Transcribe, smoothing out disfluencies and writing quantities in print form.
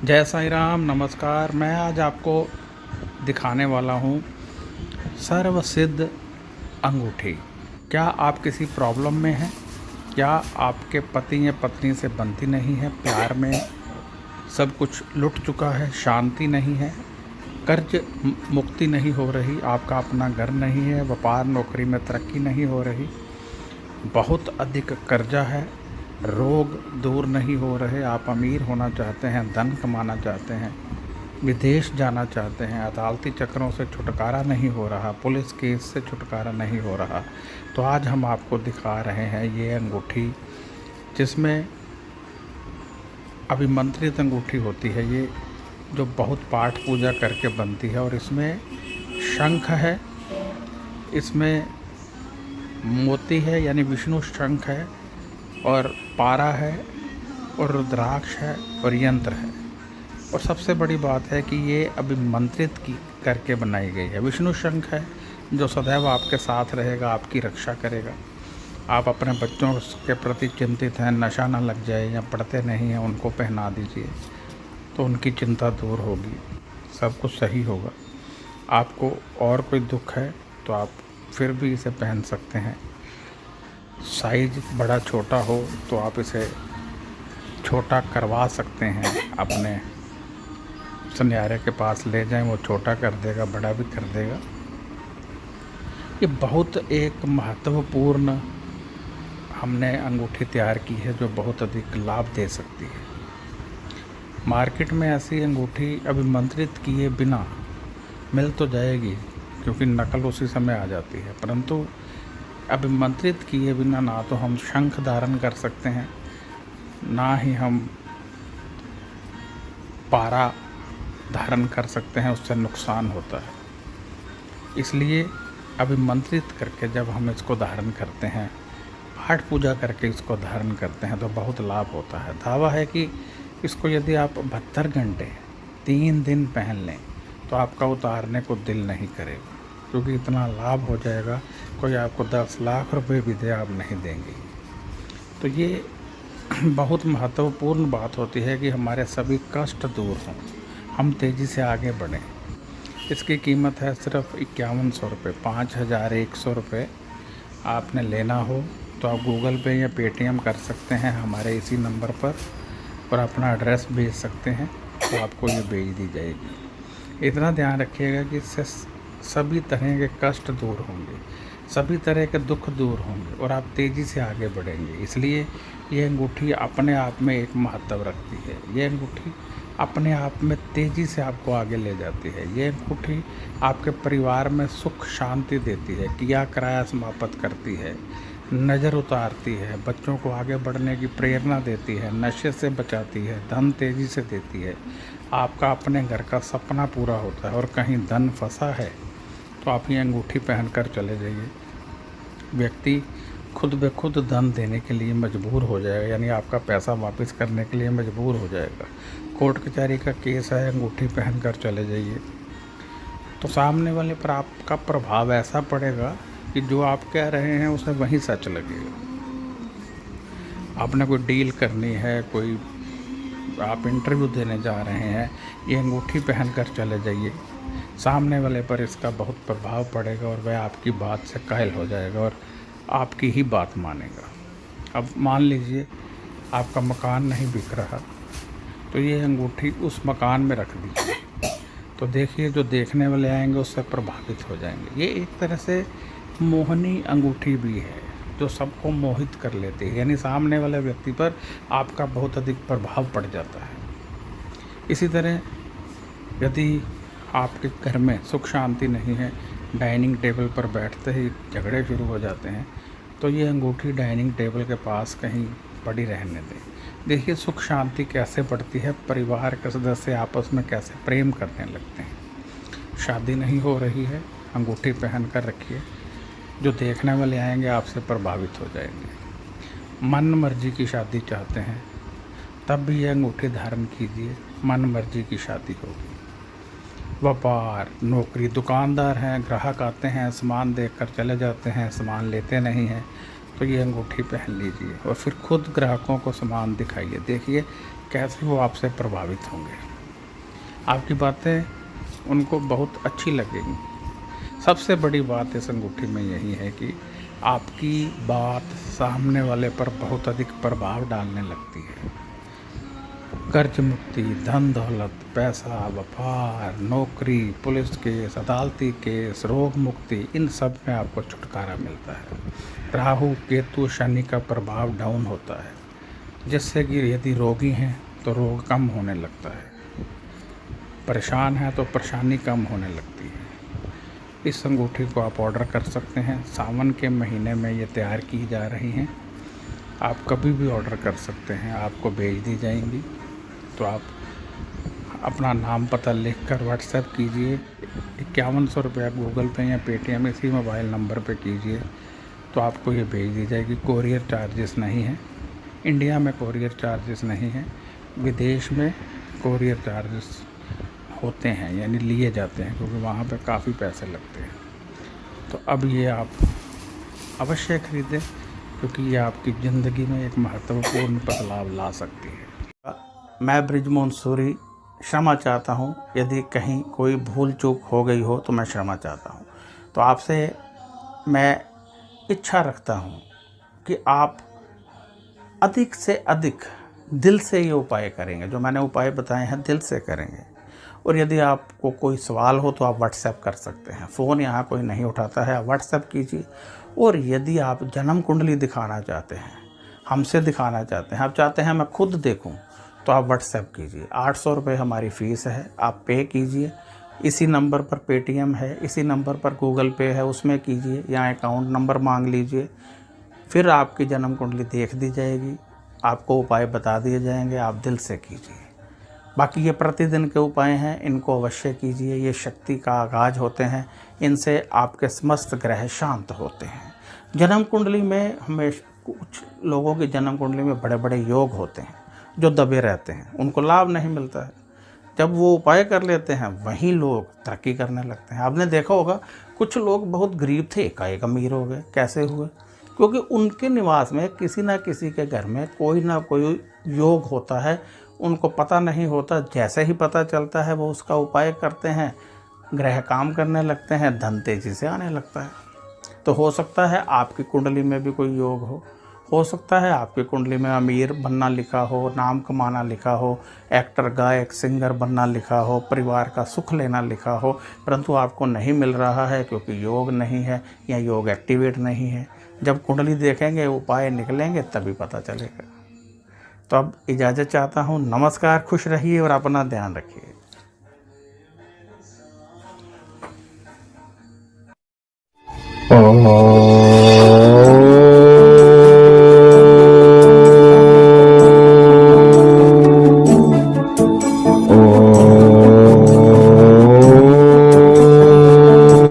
जय साईं राम। नमस्कार। मैं आज आपको दिखाने वाला हूँ सर्व सिद्ध अंगूठी। क्या आप किसी प्रॉब्लम में हैं? क्या आपके पति या पत्नी से बनती नहीं है? प्यार में सब कुछ लुट चुका है, शांति नहीं है, कर्ज मुक्ति नहीं हो रही, आपका अपना घर नहीं है, व्यापार नौकरी में तरक्की नहीं हो रही, बहुत अधिक कर्जा है, रोग दूर नहीं हो रहे, आप अमीर होना चाहते हैं, धन कमाना चाहते हैं, विदेश जाना चाहते हैं, अदालती चक्रों से छुटकारा नहीं हो रहा, पुलिस केस से छुटकारा नहीं हो रहा, तो आज हम आपको दिखा रहे हैं ये अंगूठी, जिसमें अभिमंत्रित अंगूठी होती है ये, जो बहुत पाठ पूजा करके बनती है। और इसमें शंख है, इसमें मोती है यानी विष्णु शंख है, और पारा है, और रुद्राक्ष है, और यंत्र है। और सबसे बड़ी बात है कि ये अभिमंत्रित की करके बनाई गई है। विष्णु शंख है जो सदैव आपके साथ रहेगा, आपकी रक्षा करेगा। आप अपने बच्चों के प्रति चिंतित हैं, नशा ना लग जाए या पढ़ते नहीं हैं, उनको पहना दीजिए तो उनकी चिंता दूर होगी, सब कुछ सही होगा। आपको और कोई दुख है तो आप फिर भी इसे पहन सकते हैं। साइज बड़ा छोटा हो तो आप इसे छोटा करवा सकते हैं, अपने सुनयारे के पास ले जाएं, वो छोटा कर देगा, बड़ा भी कर देगा। ये बहुत एक महत्वपूर्ण हमने अंगूठी तैयार की है जो बहुत अधिक लाभ दे सकती है। मार्केट में ऐसी अंगूठी अभिमंत्रित किए बिना मिल तो जाएगी, क्योंकि नकल उसी समय आ जाती है, परंतु अभिमंत्रित किए बिना ना तो हम शंख धारण कर सकते हैं, ना ही हम पारा धारण कर सकते हैं, उससे नुकसान होता है। इसलिए अभिमंत्रित करके जब हम इसको धारण करते हैं, पाठ पूजा करके इसको धारण करते हैं, तो बहुत लाभ होता है। दावा है कि इसको यदि आप 72 घंटे 3 दिन पहन लें तो आपका उतारने को दिल नहीं करेगा, क्योंकि इतना लाभ हो जाएगा, कोई आपको 10 लाख रुपए भी दे आप नहीं देंगे। तो ये बहुत महत्वपूर्ण बात होती है कि हमारे सभी कष्ट दूर हों, हम तेज़ी से आगे बढ़ें। इसकी कीमत है सिर्फ 5100 रुपये, 5100 रुपये। आपने लेना हो तो आप गूगल पे या पेटीएम कर सकते हैं हमारे इसी नंबर पर, और अपना एड्रेस भेज सकते हैं तो आपको ये भेज दी जाएगी। इतना ध्यान रखिएगा कि इससे सभी तरह के कष्ट दूर होंगे, सभी तरह के दुख दूर होंगे, और आप तेज़ी से आगे बढ़ेंगे। इसलिए ये अंगूठी अपने आप में एक महत्व रखती है। ये अंगूठी अपने आप में तेज़ी से आपको आगे ले जाती है। ये अंगूठी आपके परिवार में सुख शांति देती है, किया कराया समाप्त करती है, नज़र उतारती है, बच्चों को आगे बढ़ने की प्रेरणा देती है, नशे से बचाती है, धन तेज़ी से देती है, आपका अपने घर का सपना पूरा होता है। और कहीं धन फंसा है तो आप ये अंगूठी पहनकर चले जाइए, व्यक्ति खुद ब खुद धन देने के लिए मजबूर हो जाएगा, यानी आपका पैसा वापस करने के लिए मजबूर हो जाएगा। कोर्ट कचहरी का केस है, अंगूठी पहनकर चले जाइए तो सामने वाले पर आपका प्रभाव ऐसा पड़ेगा कि जो आप कह रहे हैं उसे वहीं सच लगेगा। आपने कोई डील करनी है, कोई आप इंटरव्यू देने जा रहे हैं, ये अंगूठी पहनकर चले जाइए, सामने वाले पर इसका बहुत प्रभाव पड़ेगा और वह आपकी बात से कायल हो जाएगा और आपकी ही बात मानेगा। अब मान लीजिए आपका मकान नहीं बिक रहा, तो ये अंगूठी उस मकान में रख दीजिए, तो देखिए जो देखने वाले आएंगे उससे प्रभावित हो जाएंगे। ये एक तरह से मोहनी अंगूठी भी है जो सबको मोहित कर लेती है, यानी सामने वाले व्यक्ति पर आपका बहुत अधिक प्रभाव पड़ जाता है। इसी तरह यदि आपके घर में सुख शांति नहीं है, डाइनिंग टेबल पर बैठते ही झगड़े शुरू हो जाते हैं, तो ये अंगूठी डाइनिंग टेबल के पास कहीं पड़ी रहने दें। देखिए सुख शांति कैसे बढ़ती है, परिवार के सदस्य आपस में कैसे प्रेम करने लगते हैं। शादी नहीं हो रही है, अंगूठी पहन कर रखिए, जो देखने वाले आएंगे आपसे प्रभावित हो जाएंगे। मन मर्जी की शादी चाहते हैं तब भी ये अंगूठी धारण कीजिए, मन मर्जी की शादी होगी। व्यापार, नौकरी, दुकानदार हैं, ग्राहक आते हैं, सामान देखकर चले जाते हैं, सामान लेते नहीं हैं, तो ये अंगूठी पहन लीजिए और फिर खुद ग्राहकों को सामान दिखाइए। देखिए कैसे वो आपसे प्रभावित होंगे, आपकी बातें उनको बहुत अच्छी लगेंगी। सबसे बड़ी बात इस अंगूठी में यही है कि आपकी बात सामने वाले पर बहुत अधिक प्रभाव डालने लगती है। कर्ज मुक्ति, धन दौलत, पैसा, व्यापार, नौकरी, पुलिस केस, अदालती केस, रोग मुक्ति, इन सब में आपको छुटकारा मिलता है। राहु, केतु, शनि का प्रभाव डाउन होता है, जिससे कि यदि रोगी हैं तो रोग कम होने लगता है, परेशान हैं तो परेशानी कम होने लगती है। इस अंगूठी को आप ऑर्डर कर सकते हैं। सावन के महीने में ये तैयार की जा रही हैं, आप कभी भी ऑर्डर कर सकते हैं, आपको भेज दी जाएंगी। तो आप अपना नाम पता लिखकर व्हाट्सएप कीजिए। 5100 रुपये आप गूगल पे या पेटीएम इसी मोबाइल नंबर पे कीजिए, तो आपको ये भेज दी जाएगी। कोरियर चार्जेस नहीं है, इंडिया में कोरियर चार्जेस नहीं है, विदेश में कोरियर चार्जेस होते हैं, यानी लिए जाते हैं, क्योंकि वहाँ पे काफ़ी पैसे लगते हैं। तो अब ये आप अवश्य खरीदें, क्योंकि ये आपकी ज़िंदगी में एक महत्वपूर्ण बदलाव ला सकती है। मैं बृजमोहन सूरी क्षमा चाहता हूँ, यदि कहीं कोई भूल चूक हो गई हो तो मैं क्षमा चाहता हूँ। तो आपसे मैं इच्छा रखता हूँ कि आप अधिक से अधिक दिल से ये उपाय करेंगे, जो मैंने उपाय बताए हैं दिल से करेंगे। और यदि आपको कोई सवाल हो तो आप व्हाट्सएप कर सकते हैं, फ़ोन यहाँ कोई नहीं उठाता है, आप व्हाट्सएप कीजिए। और यदि आप जन्म कुंडली दिखाना चाहते हैं, हमसे दिखाना चाहते हैं, आप चाहते हैं मैं खुद देखूं, तो आप व्हाट्सएप कीजिए। 800 रुपये हमारी फ़ीस है, आप पे कीजिए। इसी नंबर पर पेटीएम है, इसी नंबर पर गूगल पे है, उसमें कीजिए, या अकाउंट नंबर मांग लीजिए। फिर आपकी जन्म कुंडली देख दी जाएगी, आपको उपाय बता दिए जाएंगे, आप दिल से कीजिए। बाकी ये प्रतिदिन के उपाय हैं, इनको अवश्य कीजिए। ये शक्ति का आगाज होते हैं, इनसे आपके समस्त ग्रह शांत होते हैं। जन्म कुंडली में हमेशा कुछ लोगों की जन्म कुंडली में बड़े बड़े योग होते हैं जो दबे रहते हैं, उनको लाभ नहीं मिलता है। जब वो उपाय कर लेते हैं वहीं लोग तरक्की करने लगते हैं। आपने देखा होगा कुछ लोग बहुत गरीब थे, एकाएक अमीर हो गए। कैसे हुए? क्योंकि उनके निवास में किसी ना किसी के घर में कोई ना कोई योग होता है, उनको पता नहीं होता। जैसे ही पता चलता है वो उसका उपाय करते हैं, ग्रह काम करने लगते हैं, धन तेजी से आने लगता है। तो हो सकता है आपकी कुंडली में भी कोई योग हो सकता है आपकी कुंडली में अमीर बनना लिखा हो, नाम कमाना लिखा हो, एक्टर, गायक, सिंगर बनना लिखा हो, परिवार का सुख लेना लिखा हो, परंतु आपको नहीं मिल रहा है क्योंकि योग नहीं है या योग एक्टिवेट नहीं है। जब कुंडली देखेंगे, उपाय निकलेंगे, तभी पता चलेगा। तो अब इजाज़त चाहता हूँ। नमस्कार, खुश रहिए और अपना ध्यान रखिए। ओम